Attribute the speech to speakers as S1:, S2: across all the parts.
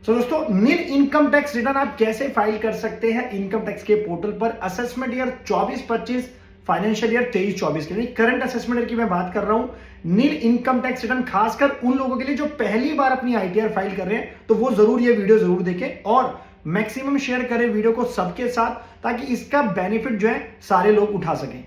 S1: दोस्तों नील income tax return आप कैसे फाइल कर सकते हैं इनकम टैक्स के पोर्टल पर असेसमेंट ईयर 24-25 फाइनेंशियल ईयर 23-24 के लिए करंट असेसमेंट ईयर की मैं बात कर रहा हूं। नील इनकम टैक्स रिटर्न खासकर उन लोगों के लिए जो पहली बार अपनी आईटीआर फाइल कर रहे हैं, तो वो जरूर ये वीडियो जरूर देखें और मैक्सिमम शेयर करें वीडियो को सबके साथ, ताकि इसका बेनिफिट जो है सारे लोग उठा सकें।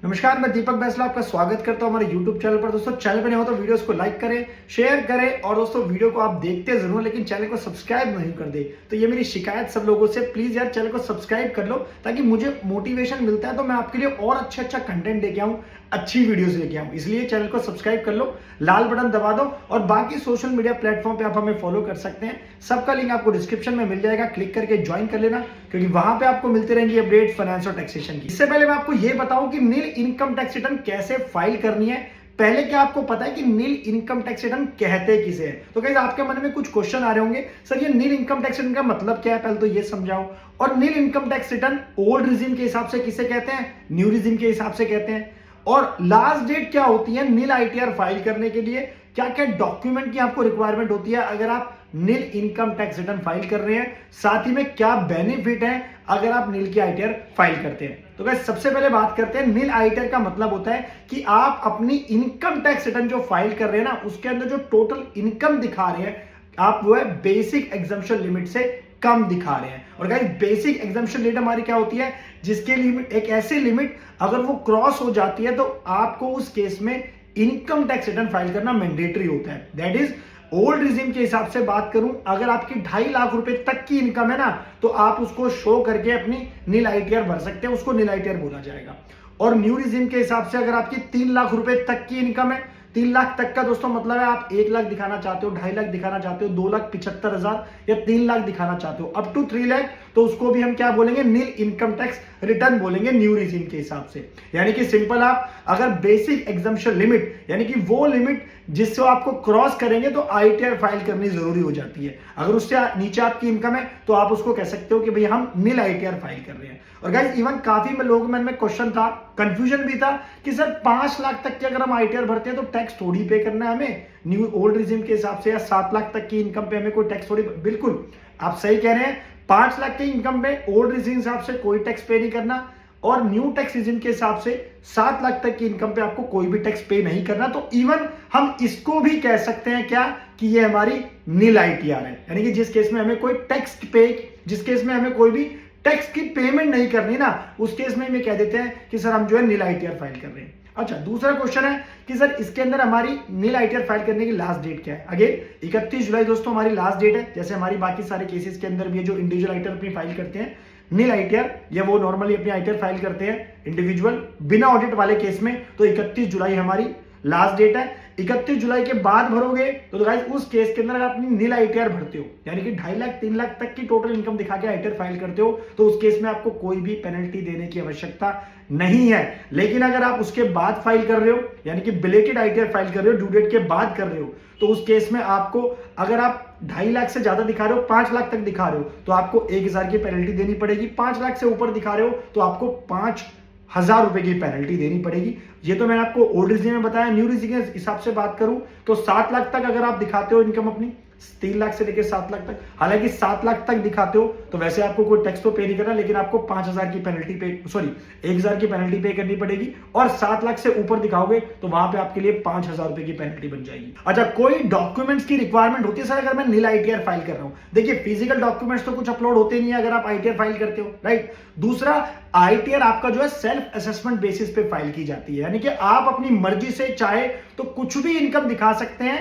S1: नमस्कार, मैं दीपक बैसला आपका स्वागत करता हूं हमारे YouTube चैनल पर। दोस्तों चैनल पर नहीं हो तो वीडियोस को लाइक करें, शेयर करें और दोस्तों वीडियो को आप देखते जरूर लेकिन चैनल को सब्सक्राइब नहीं कर दे। तो ये मेरी शिकायत सब लोगों से, प्लीज यार चैनल को सब्सक्राइब कर लो ताकि मुझे मोटिवेशन मिलता है तो मैं आपके लिए और अच्छा कंटेंट लेके आऊं, अच्छी वीडियोस लेके आऊं। इसलिए चैनल को सब्सक्राइब कर लो, लाल बटन दबा दो और बाकी सोशल मीडिया प्लेटफॉर्म पे आप हमें फॉलो कर सकते हैं। सबका लिंक आपको डिस्क्रिप्शन में मिल जाएगा, क्लिक करके ज्वाइन कर लेना क्योंकि वहां पे आपको मिलती रहेंगी अपडेट फाइनेंस और टैक्सेशन की। इससे पहले मैं आपको ये बताऊं कि नील इनकम टैक्स रिटर्न कैसे फाइल करनी है। पहले क्या आपको पता है कि नील इनकम टैक्स रिटर्न कहते किसे है? तो गाइस आपके मन में कुछ क्वेश्चन आ रहे होंगे, सर ये नील इनकम टैक्स रिटर्न का मतलब क्या है, पहले तो ये समझाओ। और nil income tax return old regime के हिसाब से किसे कहते हैं, न्यू रिजीम के हिसाब से कहते हैं। और लास्ट डेट क्या होती है नील आईटीआर फाइल करने के लिए, क्या क्या डॉक्यूमेंट की आपको रिक्वायरमेंट होती है अगर आप नील इनकम टैक्स रिटर्न फाइल कर रहे हैं, साथ ही में क्या बेनिफिट है अगर आप नील की आईटीआर फाइल करते हैं। तो गाइस सबसे पहले बात करते हैं, नील आईटीआर का मतलब होता है कि आप अपनी इनकम टैक्स रिटर्न जो फाइल कर रहे हैं ना, उसके अंदर जो टोटल इनकम दिखा रहे हैं आप, वो है बेसिक एग्जम्पशन लिमिट से कम दिखा रहे हैं। और गाइस बेसिक एग्जम्पशन लिमिट हमारी क्या होती है, जिसके लिमिट एक ऐसी लिमिट अगर वो क्रॉस हो जाती है तो आपको उस केस में इनकम टैक्स रिटर्न फाइल करना मैंडेटरी होता है। दैट इज ओल्ड रिजीम के हिसाब से बात करूं, अगर आपकी 2.5 लाख रुपए तक की इनकम है ना, तो आप उसको शो करके अपनी नील आईटीआर भर सकते हैं, उसको नील आईटीआर बोला जाएगा। और न्यू रिजीम के हिसाब से अगर आपकी 3 लाख रुपए तक की इनकम है, 3 लाख तक का दोस्तों मतलब है आप 1 लाख दिखाना चाहते हो, 2.5 लाख दिखाना चाहते हो, 2,75,000 या 3 लाख दिखाना चाहते हो, अप टू 3 लाख, तो उसको भी हम क्या बोलेंगे, नील इनकम टैक्स रिटर्न बोलेंगे न्यू रिजीम के हिसाब से। यानी कि सिंपल, आप अगर बेसिक एग्जम्पशन लिमिट यानी कि वो लिमिट जिससे आपको क्रॉस करेंगे तो आईटीआर फाइल करनी जरूरी हो जाती है। अगर उससे नीचे आपकी इनकम है तो आप उसको कह सकते हो कि भाई हम नील आईटीआर फाइल कर रहे हैं। और गाइस इवन काफी में लोगों मन में क्वेश्चन था, कंफ्यूजन भी था कि सर 5 लाख तक की अगर हम आईटीआर भरते हैं तो टैक्स थोड़ी पे करना है हमें न्यू ओल्ड रिजीम के हिसाब से, या 7 लाख तक की इनकम पे हमें कोई टैक्स थोड़ी। बिल्कुल आप सही कह रहे हैं, 5 लाख की इनकम पे ओल्ड रिजीम हिसाब से कोई टैक्स पे नहीं करना और न्यू टैक्स रिजीम के हिसाब से 7 लाख तक की इनकम पे आपको कोई भी टैक्स पे नहीं करना। तो इवन हम इसको भी कह सकते हैं क्या कि ये हमारी नील आईटीआर है, यानी कि जिस केस में हमें कोई टैक्स पे, जिस केस में हमें कोई भी टैक्स की पेमेंट नहीं करनी ना, उस केस में कह देते हैं कि सर हम जो है नील आईटीआर फाइल कर रहे हैं। अच्छा, दूसरा क्वेश्चन है कि सर इसके अंदर हमारी नील आईटीआर फाइल करने की लास्ट डेट क्या है। अगेन 31 जुलाई दोस्तों हमारी लास्ट डेट है, जैसे हमारी बाकी सारे केसेस के अंदर भी है जो इंडिविजुअल आईटीआर अपनी फाइल करते हैं नील आईटीआर, या वो नॉर्मली अपनी आईटीआर फाइल करते हैं इंडिविजुअल बिना ऑडिट वाले केस में, तो 31 जुलाई हमारी लास्ट डेट है। 31 जुलाई के बाद भरोगे तो गाइस उस केस के अंदर अगर अपनी नील आईटीआर भरते हो, यानी कि 2.5 लाख 3 लाख तक की टोटल इनकम दिखा के आईटीआर फाइल करते हो, तो उस केस में आपको कोई भी पेनल्टी देने की आवश्यकता नहीं है। लेकिन अगर आप उसके बाद फाइल कर रहे हो, यानी कि बिलेटेड आईटीआर फाइल कर रहे हो, ड्यू डेट के बाद कर रहे हो, तो उस केस में आपको, अगर आप 2.5 लाख से ज्यादा दिखा रहे हो, 5 लाख तक दिखा रहे हो, तो आपको 1,000 की पेनल्टी देनी पड़ेगी। 5 लाख से ऊपर दिखा रहे हो तो आपको 5,000 रुपए की पेनल्टी देनी पड़ेगी। ये तो मैंने आपको ओल्ड रिजीम में बताया। न्यू रिजीम के हिसाब से बात करूं तो 7 लाख तक अगर आप दिखाते हो इनकम अपनी, 3 लाख से लेकर 7 लाख तक, हालांकि 7 लाख तक दिखाते हो तो वैसे आपको कोई टैक्स तो पे नहीं करना, लेकिन आपको 5,000 की पेनल्टी पे, 1,000 की पेनल्टी पे करनी पड़ेगी। और 7 लाख से ऊपर दिखाओगे तो वहां पे आपके लिए 5,000 रुपए की पेनल्टी बन जाएगी। अच्छा, कोई डॉक्यूमेंट्स की रिक्वायरमेंट होती है सर अगर मैं नील आईटीआर फाइल कर रहा हूं? देखिए फिजिकल डॉक्यूमेंट्स तो कुछ अपलोड होते नहीं है अगर आप आईटीआर फाइल करते हो, राइट। दूसरा, आईटीआर आपका जो है सेल्फ असेसमेंट बेसिस पे फाइल की जाती है, यानी कि आप अपनी मर्जी से चाहे तो कुछ भी इनकम दिखा सकते हैं,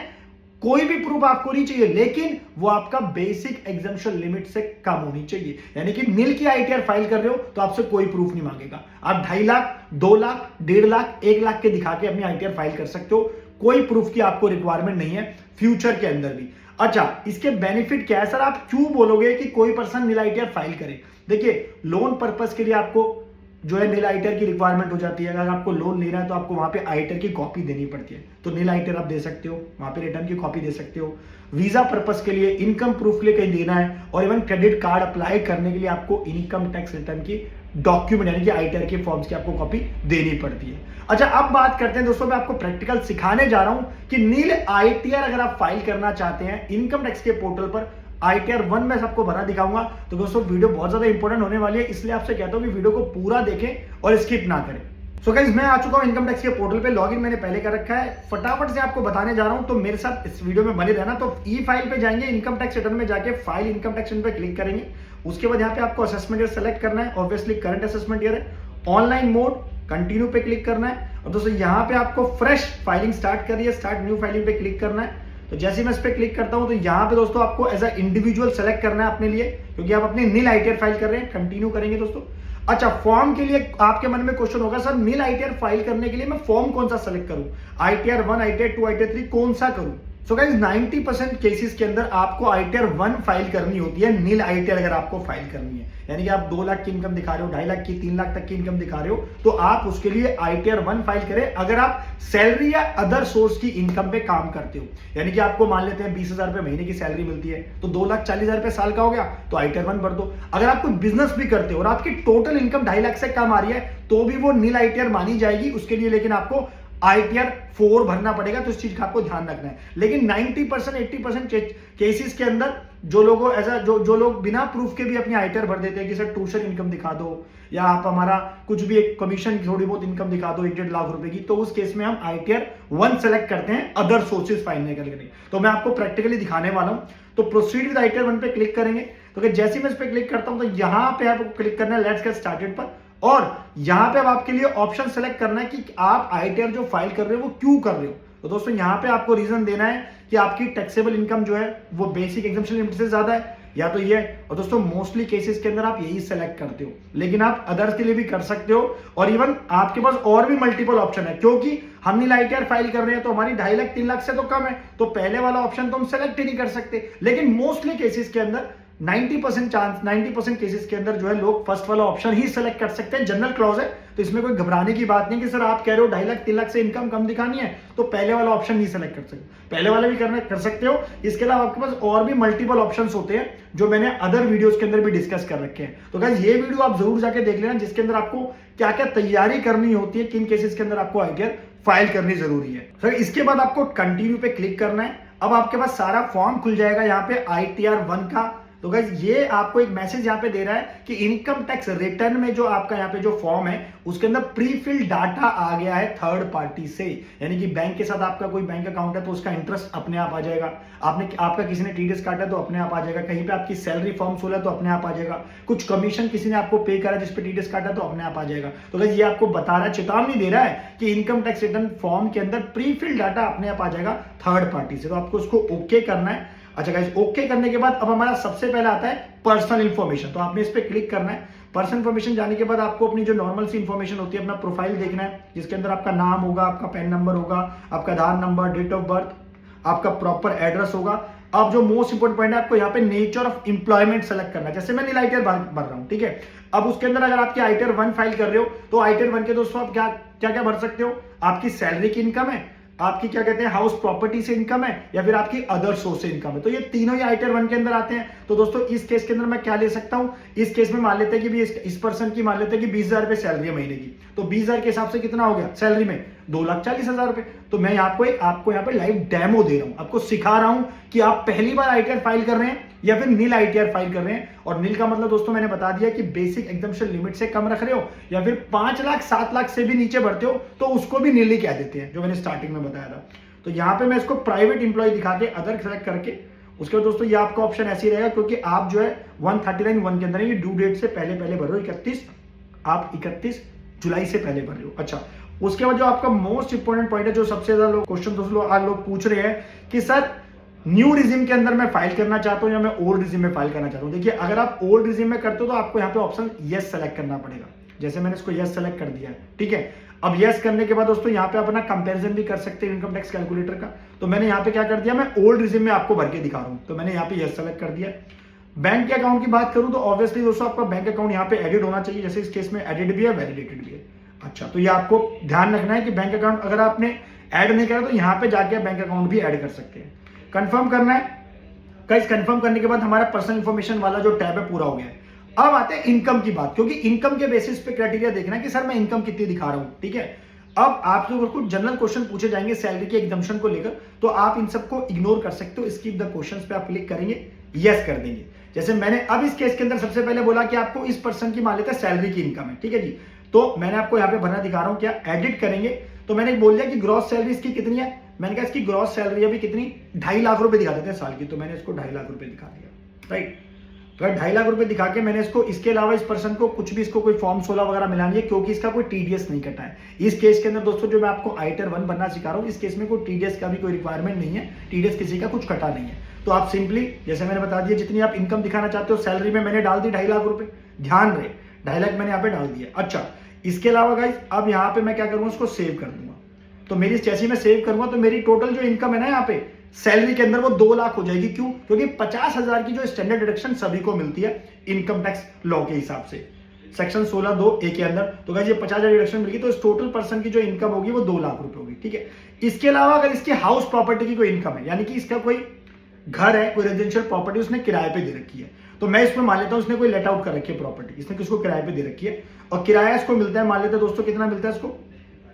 S1: कोई भी प्रूफ आपको नहीं चाहिए, लेकिन वो आपका बेसिक एग्जम्पशन लिमिट से कम होनी चाहिए। यानी कि नील की आईटीआर फाइल कर रहे हो तो आपसे कोई प्रूफ नहीं मांगेगा, आप 2.5 लाख 2 लाख 1.5 लाख 1 लाख के दिखा के अपनी आईटीआर फाइल कर सकते हो, कोई प्रूफ की आपको रिक्वायरमेंट नहीं है फ्यूचर के अंदर भी। अच्छा, इसके बेनिफिट क्या है सर? आप क्यों बोलोगे कि कोई पर्सन नील आईटीआर फाइल करे? देखिए लोन पर्पस के लिए आपको जो है नील आईटीआर की रिक्वायरमेंट हो जाती है। अगर आपको लोन लेना है तो आपको वहां पे आईटीआर की कॉपी देनी पड़ती है, तो नील आईटीआर आप दे सकते हो, वहां पे रिटर्न की कॉपी दे सकते हो। वीजा पर्पस के लिए, इनकम प्रूफ के लिए कहीं देना है, और इवन क्रेडिट कार्ड अप्लाई करने के लिए आपको इनकम टैक्स रिटर्न की डॉक्यूमेंट यानी कि आईटीआर के फॉर्म्स की आपको कॉपी देनी पड़ती है। अच्छा, अब बात करते हैं दोस्तों, मैं आपको प्रैक्टिकल सिखाने जा रहा हूं कि नील आईटीआर अगर आप फाइल करना चाहते हैं इनकम टैक्स के पोर्टल पर, आईटीआर 1 में सबको भरा दिखाऊंगा। तो दोस्तों वीडियो बहुत ज्यादा इंपॉर्टेंट होने वाली है, इसलिए आपसे कहता हूं कि वीडियो को पूरा देखें और स्किप ना करें। सो गाइस, मैं आ चुका हूं इनकम टैक्स के पोर्टल पे, लॉगिन मैंने पहले कर रखा है, फटाफट से आपको बताने जा रहा हूं, तो मेरे साथ इस वीडियो में बने रहना। तो ई फाइल पे जाएंगे, इनकम टैक्स रिटर्न में जाके फाइल इनकम टैक्स पे क्लिक करेंगे। उसके बाद यहाँ पे आपको असेसमेंट ईयर सेलेक्ट करना है, ऑब्वियसली करंट असेसमेंट ईयर है। ऑनलाइन मोड कंटिन्यू पे क्लिक करना है और दोस्तों यहाँ पे आपको फ्रेश फाइलिंग स्टार्ट करिए, स्टार्ट न्यू फाइलिंग पे क्लिक करना है। तो जैसे मैं इस पे क्लिक करता हूं तो यहाँ पे दोस्तों आपको एज अ इंडिविजुअल सेलेक्ट करना है अपने लिए, क्योंकि आप अपनी नील आईटीआर फाइल कर रहे हैं। कंटिन्यू करेंगे दोस्तों। अच्छा, फॉर्म के लिए आपके मन में क्वेश्चन होगा, सर नील आईटीआर फाइल करने के लिए मैं फॉर्म कौन सा सेलेक्ट करूं, आईटीआर 1, आईटीआर 2, आईटीआर 3 कौन सा करूं? सो गाइस, 90% केसेस के अंदर आपको आईटीआर 1 फाइल करनी होती है, नील आईटीआर अगर आपको फाइल करनी है, यानी कि आप 2 लाख की इनकम दिखा रहे हो, 2.5 लाख की, 3 लाख तक की इनकम दिखा रहे हो, तो आप उसके लिए आईटीआर 1 फाइल करें। अगर आप सैलरी या अदर सोर्स की इनकम पे काम करते हो, यानी कि आपको मान लेते हैं 20,000 रुपए महीने की सैलरी मिलती है, तो 2,40,000 रुपए साल का हो गया, तो आईटीआर 1 भर दो। अगर आप कोई बिजनेस भी करते हो और आपकी टोटल इनकम 2.5 लाख से कम आ रही है, तो भी वो नील आईटीआर मानी जाएगी उसके लिए, लेकिन आपको आईटीआर 4 भरना पड़ेगा। तो इस चीज का आपको ध्यान रखना है। लेकिन 90% 80% केसेस के अंदर जो लोगों ऐसा जो लोग बिना प्रूफ के भी अपनी आईटीआर भर देते हैं कि सर ट्यूशन इनकम दिखा दो, या आप हमारा कुछ भी एक कमीशन की थोड़ी बहुत इनकम दिखा दो 1-1.5 लाख रुपए की, तो उस केस में हम आईटीआर 1 सेलेक्ट करते हैं अदर सोर्सेज फाइल करने के लिए। तो मैं आपको प्रैक्टिकली दिखाने वाला हूं। तो प्रोसीड विद आईटीआर 1 पे क्लिक करेंगे। तो जैसे मैं इस पे क्लिक करता हूं तो यहां पे आपको क्लिक करना है लेट्स गेट स्टार्टेड पर, और यहां पे अब आपके लिए ऑप्शन सेलेक्ट करना है कि आप आईटीआर जो फाइल कर रहे हो वो क्यों कर रहे हो। तो दोस्तों यहां पे आपको रीजन देना है कि आपकी टैक्सेबल इनकम जो है वो बेसिक एग्जम्पशन लिमिट से ज्यादा है, या तो ये। और दोस्तों मोस्टली केसेस के अंदर आप यही सेलेक्ट करते हो, लेकिन आप अदर्स के लिए भी कर सकते हो, और इवन आपके पास और भी मल्टीपल ऑप्शन है, क्योंकि हम नील आईटीआर फाइल कर रहे हैं तो हमारी 2.5 लाख 3 लाख से तो कम है, तो पहले वाला ऑप्शन तो हम सेलेक्ट ही नहीं कर सकते। लेकिन मोस्टली केसेस के अंदर 90% केसेस के अंदर जो है लोग फर्स्ट वाला ऑप्शन ही सेलेक्ट कर सकते हैं। जनरल क्लॉज है, तो इसमें कोई घबराने की बात नहीं कि सर आप कह रहे हो 2.5 लाख 3 लाख से इनकम कम दिखानी है तो पहले वाला ऑप्शन नहीं सेलेक्ट कर सकते, पहले वाला भी कर सकते हो। इसके अलावा आपके पास और भी मल्टीपल ऑप्शंस होते हैं जो मैंने अदर वीडियोस के अंदर भी डिस्कस कर रखे हैं। तो गाइस ये वीडियो आप जरूर जाके देख लेना, जिसके अंदर आपको क्या क्या तैयारी करनी होती है, किन केसेस के अंदर आपको आईटीआर फाइल करनी जरूरी है। तो इसके बाद आपको कंटिन्यू पे क्लिक करना है। अब आपके पास सारा फॉर्म खुल जाएगा यहाँ पे आईटीआर 1 का। तो गाइस ये आपको एक मैसेज यहाँ पे दे रहा है कि इनकम टैक्स रिटर्न में जो आपका यहाँ पे जो फॉर्म है उसके अंदर प्री फिल्ड डाटा आ गया है थर्ड पार्टी से, यानी कि बैंक के साथ आपका कोई बैंक अकाउंट है तो उसका इंटरेस्ट अपने आप आ जाएगा, आपका किसी ने टीडीएस काटा तो अपने आप आ जाएगा, कहीं पे आपकी सैलरी फॉर्म खोला तो अपने आप आ जाएगा, कुछ कमीशन किसी ने आपको पे करा जिसपे टीडीएस काटा तो अपने आप आ जाएगा। तो गाइस ये आपको बता रहा है, चेतावनी दे रहा है कि इनकम टैक्स रिटर्न फॉर्म के अंदर प्री फिल्ड डाटा अपने आप आ जाएगा थर्ड पार्टी से, तो आपको उसको ओके करना है। अच्छा गाइस, ओके करने के बाद अब हमारा सबसे पहले आता है पर्सनल इंफॉर्मेशन। तो आपने इस पे क्लिक करना है। पर्सनल इंफॉर्मेशन जाने के बाद आपको अपनी जो नॉर्मल सी इंफॉर्मेशन होती है अपना प्रोफाइल देखना है, जिसके अंदर आपका नाम होगा, आपका पैन नंबर होगा, आपका आधार नंबर, डेट ऑफ बर्थ, आपका प्रॉपर एड्रेस होगा। अब जो मोस्ट इंपोर्टेंट पॉइंट है, आपको यहाँ पे नेचर ऑफ एम्प्लॉयमेंट सेलेक्ट करना है। जैसे मैं नील आईटीआर भर रहा हूँ, ठीक है। अब उसके अंदर अगर आपकी आईटीआर 1 फाइल कर रहे हो तो आईटीआर 1 के दोस्तों आप क्या भर सकते हो, आपकी सैलरी की इनकम है, आपकी क्या कहते हैं हाउस प्रॉपर्टी से इनकम है, या फिर आपकी अदर सोर्स से इनकम है। तो ये तीनों ही आईटीआर 1 के अंदर आते हैं। तो दोस्तों इस केस के अंदर मैं क्या ले सकता हूं, इस केस में मान लेते हैं कि भी इस पर्सन की मान लेते हैं कि 20,000 रुपए सैलरी है महीने की, तो 20,000 के हिसाब से कितना हो गया सैलरी में 2,40,000 रुपए। तो मैं आपको यहाँ पे लाइव डेमो दे रहा हूं, आपको सिखा रहा हूं कि आप पहली बार आईटीआर फाइल कर रहे हैं या फिर नील आईटीआर फाइल कर रहे हैं। और नील का मतलब दोस्तों मैंने बता दिया कि बेसिक एग्जम्पशन लिमिट से कम रख रहे हो, या फिर 5 लाख 7 लाख से भी नीचे भरते हो तो उसको भी नील ही कह देते हैं, जो मैंने स्टार्टिंग में बताया था। तो यहाँ पे मैं इसको प्राइवेट इंप्लॉय दिखा के अदर सेलेक्ट करके उसके बाद दोस्तों ये आपका ऑप्शन ऐसे ही रहेगा, क्योंकि आप जो है 139(1) के अंदर ड्यू डेट से पहले भर रहे हो, आप 31 जुलाई से पहले भर रहे हो। अच्छा, उसके बाद जो आपका मोस्ट इंपोर्टेंट पॉइंट है, जो सबसे ज्यादा क्वेश्चन लोग पूछ रहे हैं कि सर न्यू रिज्यूम के अंदर मैं फाइल करना चाहता हूं या मैं ओल्ड रिज्यूम में फाइल करना चाहता हूं। देखिए, अगर आप ओल्ड रिज्यूम में करते हो तो आपको यहाँ पे ऑप्शन यस सेलेक्ट करना पड़ेगा। जैसे मैंने इसको यस सेलेक्ट कर दिया है, ठीक है। अब यस करने के बाद दोस्तों यहाँ पे अपना कंपैरिजन भी कर सकते हैं इनकम टैक्स कैलकुलेटर का। तो मैंने यहाँ पे क्या कर दिया, मैं ओल्ड रिज्यूम में आपको भर के दिखा रहा हूँ, तो मैंने यहाँ पे यस सेलेक्ट कर दिया। बैंक के अकाउंट की बात करूं तो ऑब्वियसली दोस्तों आपका बैंक अकाउंट यहाँ पे एडिट होना चाहिए, जैसे इस केस में एडिट भी है, वैलिडेटेड भी है। अच्छा, तो ये आपको ध्यान रखना है कि बैंक अकाउंट अगर आपने ऐड नहीं करा तो यहाँ पे जाके बैंक अकाउंट भी ऐड कर सकते हैं। कंफर्म करना है। गाइस कंफर्म करने के बाद हमारा पर्सनल इंफॉर्मेशन वाला जो टैब है पूरा हो गया है। अब आते हैं इनकम की बात, क्योंकि इनकम के बेसिस पे क्राइटेरिया देखना है कि सर मैं इनकम कितनी दिखा रहा हूं, ठीक है। अब आपसे कुछ जनरल क्वेश्चन पूछे जाएंगे सैलरी के एग्जम्पशन को लेकर, तो आप इन सबको इग्नोर कर सकते हो। स्किप द क्वेश्चंस पे आप क्लिक करेंगे, यस कर देंगे। जैसे मैंने अब इस केस के अंदर सबसे पहले बोला कि आपको इस पर्सन की मान लेते हैं सैलरी की इनकम है, ठीक है जी। तो मैंने आपको यहाँ पे भरना दिखा रहा हूँ, क्या एडिट करेंगे तो मैंने बोल दिया कि ग्रॉस सैलरी इसकी कितनी है। मैंने कहा इसकी ग्रॉस सैलरी अभी कितनी 2.5 लाख रुपए दिखा देते हैं साल की, तो मैंने इसको 2.5 लाख रुपए दिखा दिया, राइट। तो 2.5 लाख रुपए दिखा के मैंने इसको, इसके अलावा इस पर्सन को कुछ भी इसको कोई फॉर्म 16 वगैरह मिलानी है, क्योंकि इसका कोई टीडीएस नहीं कटा है। इस केस के अंदर दोस्तों जो मैं आपको आईटर 1 बनना सिखा रहा हूँ, इस केस में कोई टीडीएस का भी कोई रिक्वायरमेंट नहीं है, टीडीएस किसी का कुछ कटा नहीं है। तो आप सिंपली जैसे मैंने बता दिया जितनी आप इनकम दिखाना चाहते हो सैलरी में मैंने डाल दी 2.5 लाख रुपए, ध्यान रहे 2.5 लाख मैंने यहाँ पे डाल दिया। अच्छा, इसके अलावा गाइस अब यहाँ पे मैं क्या करूंगा, इसको सेव कर दूंगा। तो मेरी जैसे मैं सेव करूंगा तो मेरी टोटल जो इनकम है ना यहाँ पे सैलरी के अंदर वो 2 लाख हो जाएगी। क्यों? क्योंकि 50,000 की जो स्टैंडर्ड डिडक्शन सभी को मिलती है इनकम टैक्स लॉ के हिसाब से, सेक्शन 16(2)(a) के अंदर। तो गाइस ये 50,000 डिडक्शन मिलेगी, तो इस टोटल पर्सन की जो इनकम होगी वो 2 लाख रुपए होगी, ठीक है। इसके अलावा अगर इसकी हाउस प्रॉपर्टी की कोई इनकम है, यानी कि इसका कोई घर है, कोई रेजिडेंशियल प्रॉपर्टी उसने किराए पे दे रखी है, तो मैं इसमें मान लेता हूं इसने कोई लेट आउट कर रखी है प्रॉपर्टी, इसने किसको किराए पे दे रखी है और किराया इसको मिलता है, मान लेते हैं दोस्तों कितना मिलता है इसको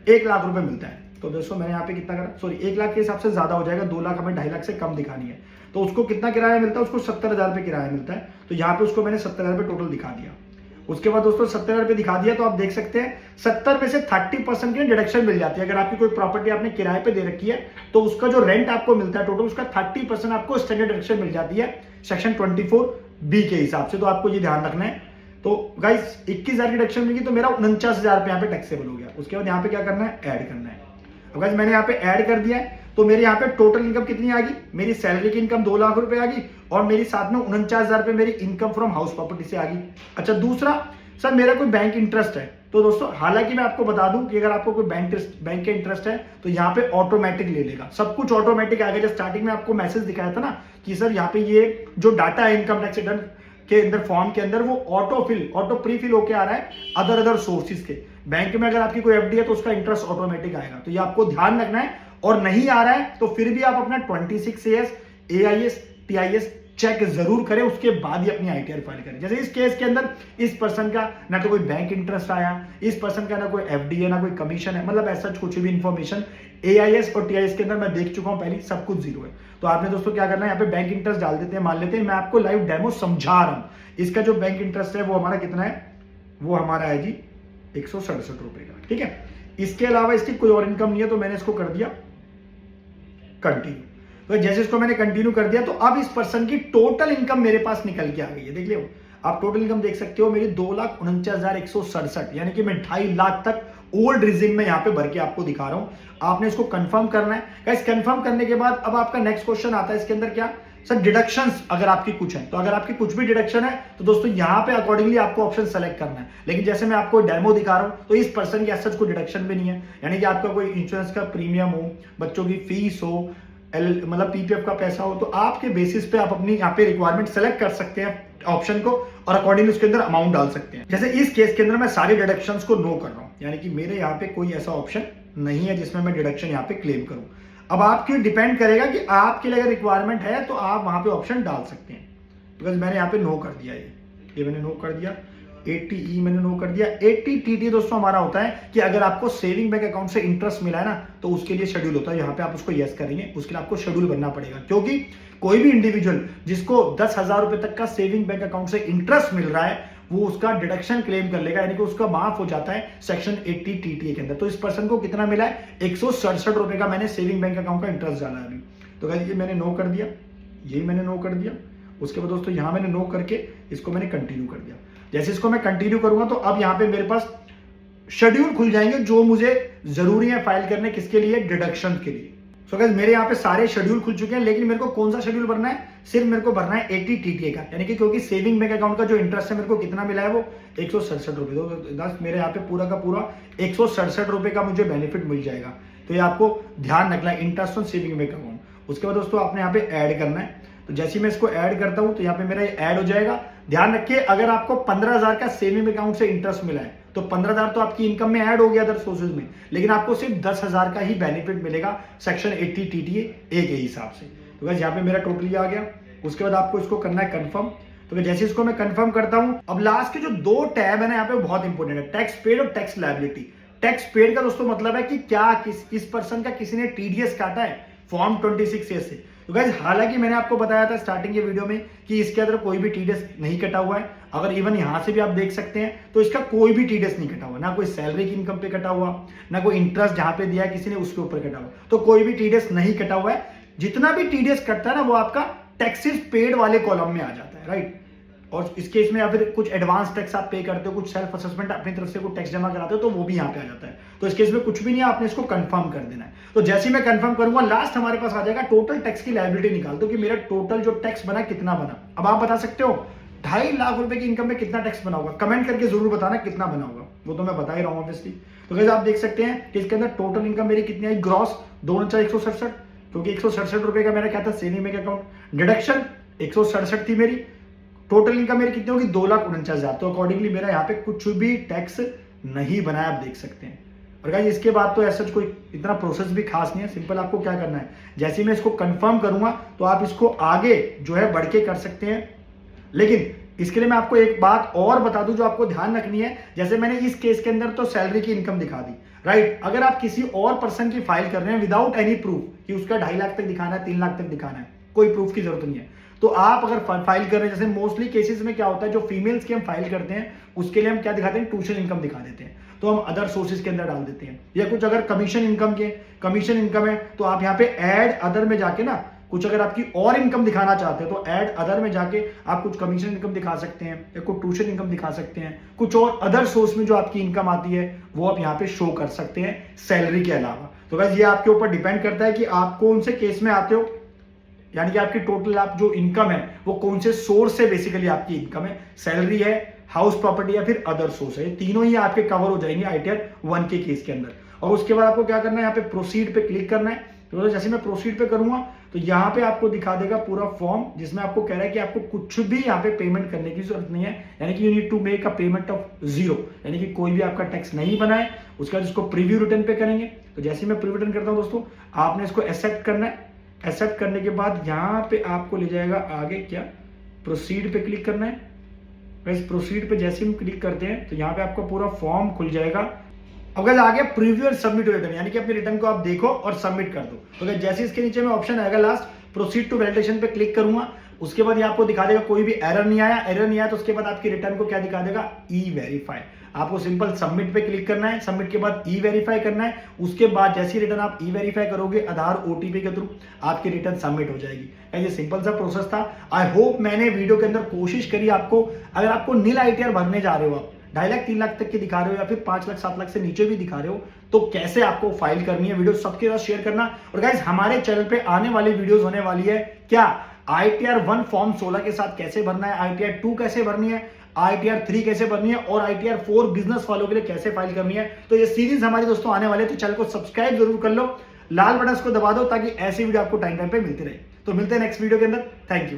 S1: 1 लाख रुपए मिलता है। तो दोस्तों मैंने यहाँ पे कितना करा, सॉरी 1 लाख के हिसाब से ज्यादा हो जाएगा, 2 लाख हमें 2.5 लाख से कम दिखानी है। तो उसको कितना किराया मिलता है, उसको 70,000 रुपए किराया मिलता है। तो यहाँ पे उसको मैंने 70,000 रुपए टोटल दिखा दिया। उसके बाद दोस्तों 70,000 रुपए दिखा दिया, तो आप देख सकते हैं 70 में से 30% की डिडक्शन मिल जाती है। अगर आपकी कोई प्रॉपर्टी आपने किराए पे दे रखी है तो उसका जो रेंट आपको मिलता है टोटल, उसका 30% आपको स्टैंडर्ड डिडक्शन मिल जाती है सेक्शन 24(b) के हिसाब से। तो आपको ये ध्यान रखना है। तो गाइस 21,000 की डिडक्शन मिलेगी, तो मेरा 49,000 रुपए यहाँ पे टैक्सेबल हो गया। उसके बाद यहाँ पे क्या करना है, ऐड करना है। अब गाइस मैंने यहाँ पे ऐड कर दिया है, तो मेरे यहाँ पे टोटल इनकम कितनी आ गई, मेरी सैलरी की इनकम 2 लाख रुपए आ गई और मेरी साथ में 49,000 रुपए मेरी इनकम फ्रॉम हाउस प्रॉपर्टी से आ गई। अच्छा, दूसरा सर मेरा कोई बैंक इंटरेस्ट है, तो दोस्तों हालांकि मैं आपको बता दूं कि अगर आपको कोई बैंक के इंटरेस्ट है तो यहाँ पे ऑटोमेटिक ले लेगा, सब कुछ ऑटोमेटिक आ गया। जब स्टार्टिंग में आपको मैसेज दिखाया था ना कि सर यहाँ पे ये जो डाटा है इनकम टैक्स रिटर्न के अंदर फॉर्म के अंदर वो ऑटो प्री फिल होके आ रहा है अदर सोर्सेज के। बैंक में अगर आपकी कोई एफडी है तो उसका इंटरेस्ट ऑटोमेटिक आएगा, तो ये आपको ध्यान रखना है। और नहीं आ रहा है तो फिर भी आप अपना 26AS AIS TIS चेक जरूर करें, उसके बाद ही अपनी ITR फाइल करें। जैसे इस केस के अंदर इस पर्सन का ना तो कोई बैंक इंटरेस्ट आया, इस पर्सन का ना कोई एफडी है, ना कोई कमीशन है, मतलब ऐसा कुछ भी इंफॉर्मेशन AIS और TIS के अंदर मैं देख चुका हूं पहले, सब कुछ जीरो है। तो आपने दोस्तों क्या करना है, यहाँ पे बैंक इंटरेस्ट डाल देते हैं, मान लेते हैं मैं आपको लाइव डेमो समझा रहा हूं। इसका जो बैंक इंटरेस्ट है वो हमारा कितना है, वो हमारा है जी 167 रुपए का, ठीक है। इसके अलावा इसकी कोई और इनकम नहीं है, तो मैंने इसको कर दिया कंटिन्यू। तो जैसे इसको मैंने कंटिन्यू कर दिया, तो अब इस पर्सन की टोटल इनकम मेरे पास निकल के आ गई है। देख लियो, आप टोटल इनकम देख सकते हो मेरी 2,49,167, यानी कि मैं 2.5 लाख तक ओल्ड रिजिम में यहाँ पे भर के आपको दिखा रहा हूं। आपने इसको कंफर्म करना है। गाइस कंफर्म करने के बाद अब आपका नेक्स्ट क्वेश्चन आता है इसके अंदर, क्या सर डिडक्शंस अगर आपकी कुछ है, तो अगर आपकी कुछ भी डिडक्शन है तो दोस्तों यहाँ पे अकॉर्डिंगली आपको ऑप्शन सेलेक्ट करना है। लेकिन जैसे मैं आपको डेमो दिखा रहा हूं तो इस पर्सन की एज सच कोई डिडक्शन भी नहीं है, यानी कि आपका कोई इंश्योरेंस का प्रीमियम हो, बच्चों की फीस हो, मतलब पीपीएफ का पैसा हो, तो आपके बेसिस पे आप अपनी यहाँ पे रिक्वायरमेंट सेलेक्ट कर सकते हैं ऑप्शन को और अकॉर्डिंगली उसके अंदर अमाउंट डाल सकते हैं। जैसे इस केस के अंदर मैं सारे डिडक्शंस को नो कर रहा हूं, यानी कि मेरे यहाँ पे कोई ऐसा ऑप्शन नहीं है जिसमें मैं डिडक्शन यहाँ पे क्लेम करूं। अब आपके डिपेंड करेगा कि आपके लिए अगर रिक्वायरमेंट है तो आप वहां पे ऑप्शन डाल सकते हैं। बिकॉज मैंने यहाँ पे नो कर दिया, ये मैंने नो कर दिया, 80E मैंने नो कर दिया। 80TT दोस्तों हमारा होता है कि अगर आपको सेविंग बैंक अकाउंट से इंटरेस्ट मिला है ना, तो उसके लिए शेड्यूल होता है, यहाँ पे आप उसको यस करेंगे, उसके लिए आपको शेड्यूल बनना पड़ेगा। क्योंकि कोई भी इंडिविजुअल जिसको 10,000 रुपए तक का सेविंग बैंक अकाउंट से इंटरेस्ट मिल रहा है वो उसका डिडक्शन क्लेम कर लेगा, यानी कि उसका माफ हो जाता है सेक्शन 80TTA के अंदर। तो इस पर्सन को कितना मिला है, 167 रुपए का मैंने सेविंग बैंक अकाउंट का इंटरेस्ट डाला अभी। तो गाइस ये मैंने नो कर दिया, यही मैंने नो कर दिया। उसके बाद दोस्तों यहाँ मैंने नो करके इसको मैंने कंटिन्यू कर दिया। जैसे इसको मैं कंटिन्यू करूंगा तो अब यहाँ पे मेरे पास शेड्यूल खुल जाएंगे जो मुझे जरूरी है फाइल करने, किसके लिए, डिडक्शन के लिए। सो गाइस मेरे यहाँ पे सारे शेड्यूल खुल चुके हैं, लेकिन मेरे को कौन सा शेड्यूल भरना है, सिर्फ मेरे को भरना है 80TTA का, यानी कि क्योंकि सेविंग बैंक अकाउंट का जो इंटरेस्ट है मेरे को कितना मिला है वो 167 रुपए। तो मेरे यहाँ पे पूरा का पूरा 167 रुपए का मुझे बेनिफिट मिल जाएगा। तो ये आपको ध्यान रखना है, interest on saving bank account. उसके बाद दोस्तों आपने यहाँ पे ऐड करना है। तो जैसे मैं इसको ऐड करता हूं तो यहाँ पे मेरा ये ऐड हो जाएगा। ध्यान रखिए अगर आपको 15,000 का सेविंग अकाउंट से इंटरेस्ट मिला है तो 15,000 तो आपकी इनकम में ऐड हो गया अदर सोर्सेज में, लेकिन आपको सिर्फ 10,000 का ही बेनिफिट मिलेगा सेक्शन 80TTA के हिसाब से। तो गाइस यहाँ पे मेरा टोटली आ गया। उसके बाद आपको इसको करना है कंफर्म। तो जैसे इसको मैं कंफर्म करता हूं, अब लास्ट के जो 2 टैब है ना यहाँ पे बहुत इंपॉर्टेंट है, टैक्स पेड और टैक्स लायबिलिटी। टैक्स पेड का दोस्तों मतलब है कि क्या इस पर्सन का किसी ने टीडीएस काटा है फॉर्म 26A से। तो गाइस हालांकि मैंने आपको बताया था स्टार्टिंग के वीडियो में कि इसके अंदर कोई भी टीडीएस नहीं कटा हुआ है। अगर इवन यहां से भी आप देख सकते हैं तो इसका कोई भी टीडीएस नहीं कटा हुआ, ना कोई सैलरी की इनकम पे कटा हुआ, ना कोई इंटरेस्ट जहां पे दिया है किसी ने उसके ऊपर कटा हुआ, तो कोई भी टीडीएस नहीं कटा हुआ है। जितना भी टीडीएस कटता है ना वो आपका टैक्सेस पेड वाले कॉलम में आ जाता है, राइट। और इस केस में या फिर कुछ एडवांस टैक्स आप पे करते हो, कुछ सेल्फ असेसमेंट अपनी तरफ से कुछ टैक्स जमा कराते हो, तो वो भी यहाँ पे आ जाता है। तो इस केस में कुछ भी नहीं है, आपने इसको कंफर्म कर देना है। तो जैसे ही मैं कंफर्म करूंगा लास्ट हमारे पास आ जाएगा टोटल टैक्स की लायबिलिटी निकाल दो कि मेरा टोटल जो टैक्स बना कितना बना। अब आप बता सकते हो 2.5 लाख रुपए की इनकम में कितना टैक्स बना होगा, कमेंट करके जरूर बताना कितना बना होगा, वो तो मैं बता ही रहा हूँ ऑब्वियसली। तो गाइस आप देख सकते हैं कि इसके अंदर टोटल इनकम मेरी कितनी आई, ग्रॉस 2,167, क्योंकि 167 रुपए का मेरा क्या था सेविंग अकाउंट, डिडक्शन 167 थी मेरी, टोटल इनकम मेरी कितनी होगी 2,49,000। तो अकॉर्डिंगली मेरा यहाँ पे कुछ भी टैक्स नहीं बना है, आप देख सकते हैं। और गाइस इसके बाद तो ऐसा कोई इतना प्रोसेस भी खास नहीं है, सिंपल आपको क्या करना है, जैसे मैं इसको कंफर्म करूंगा तो आप इसको आगे जो है बढ़ के कर सकते हैं। लेकिन इसके लिए मैं आपको एक बात और बता दूं जो आपको ध्यान रखनी है। जैसे मैंने इस केस के अंदर तो सैलरी की इनकम दिखा दी, राइट। अगर आप किसी और पर्सन की फाइल कर रहे हैं विदाउट एनी प्रूफ कि उसका 2.5 लाख तक दिखाना है, 3 लाख तक दिखाना है, कोई प्रूफ की जरूरत नहीं है, तो आप अगर फाइल कर रहे हैं, जैसे मोस्टली केसेस में क्या होता है जो फीमेल्स की हम फाइल करते हैं उसके लिए हम क्या दिखाते हैं, ट्यूशन इनकम दिखा देते हैं, तो हम अदर सोर्सेज के अंदर डाल देते हैं। या कुछ अगर कमीशन इनकम है तो आप यहाँ पे ऐड अदर में जाके ना कुछ अगर आपकी और इनकम दिखाना चाहते हैं तो ऐड अदर में जाके आप कुछ कमीशन इनकम दिखा सकते हैं या कुछ ट्यूशन इनकम दिखा सकते हैं, कुछ और अदर सोर्स में जो आपकी इनकम आती है वो आप यहाँ पे शो कर सकते हैं सैलरी के अलावा। तो बस ये आपके ऊपर डिपेंड करता है कि आप कौन से केस में आते हो, यानी कि आपकी टोटल आप जो इनकम है वो कौन से सोर्स से बेसिकली आपकी इनकम है, सैलरी है, हाउस प्रॉपर्टी या फिर अदर सोर्स है, तीनों ही आपके कवर हो जाएंगे ITR 1 के केस के अंदर। और उसके बाद आपको क्या करना है, यहाँ पे प्रोसीड पे क्लिक करना है। तो जैसे मैं प्रोसीड पे करूंगा तो यहाँ पे आपको दिखा देगा पूरा फॉर्म जिसमें आपको कह रहा है कि आपको कुछ भी यहाँ पे पेमेंट करने की जरूरत नहीं है, यानी कि you need to make a payment of 0, यानी कि कोई भी आपका टैक्स नहीं बना है। उसके बाद इसको प्रीव्यू रिटर्न पे करेंगे। तो जैसे मैं प्रीव्यू रिटर्न करता हूँ दोस्तों, आपने इसको एक्सेप्ट करना है। एक्सेप्ट करने के बाद यहाँ पे आपको ले जाएगा आगे क्या, प्रोसीड पे क्लिक करना है। इस प्रोसीड पे जैसे हम क्लिक करते हैं तो यहाँ पे आपका पूरा फॉर्म खुल जाएगा। अब गाइस आ गया प्रीव्यू और सबमिट रिटर्न, यानी कि अपने रिटर्न को आप देखो और सबमिट कर दो। तो गाइस जैसे इसके नीचे में ऑप्शन आएगा लास्ट प्रोसीड टू वैलिडेशन पे क्लिक करूंगा, उसके बाद ये आपको दिखा देगा कोई भी एरर नहीं आया, तो उसके बाद आपकी रिटर्न को क्या दिखा देगा, ई-वेरीफाई। आपको सिंपल सबमिट पे क्लिक करना है, सबमिट के बाद ई-वेरीफाई करना है। उसके बाद जैसी रिटर्न आप ई-वेरीफाई करोगे आधार OTP के थ्रू आपकी रिटर्न सबमिट हो जाएगी। ये सिंपल सा प्रोसेस था। आई होप मैंने वीडियो के अंदर कोशिश करी आपको, अगर आपको नील ITR भरने जा रहे हो, आप 2.5 लाख 3 लाख तक के दिखा रहे हो या फिर 5 लाख 7 लाख से नीचे भी दिखा रहे हो, तो कैसे आपको फाइल करनी है, वीडियो सबके साथ शेयर करना। और गाइस हमारे चैनल पे आने वाली वीडियोस होने वाली है क्या, ITR 1 फॉर्म 16 के साथ कैसे भरना है, ITR 2 कैसे भरनी है, ITR 3 कैसे भरनी है और ITR 4 बिजनेस वालों के लिए कैसे फाइल करनी है। तो ये सीरीज हमारी दोस्तों आने वाले, तो चैनल को सब्सक्राइब जरूर कर लो, लाल बटन को दबा दो ताकि ऐसी वीडियो आपको टाइम टाइम पे मिलती रहे। तो मिलते हैं नेक्स्ट वीडियो के अंदर, थैंक यू।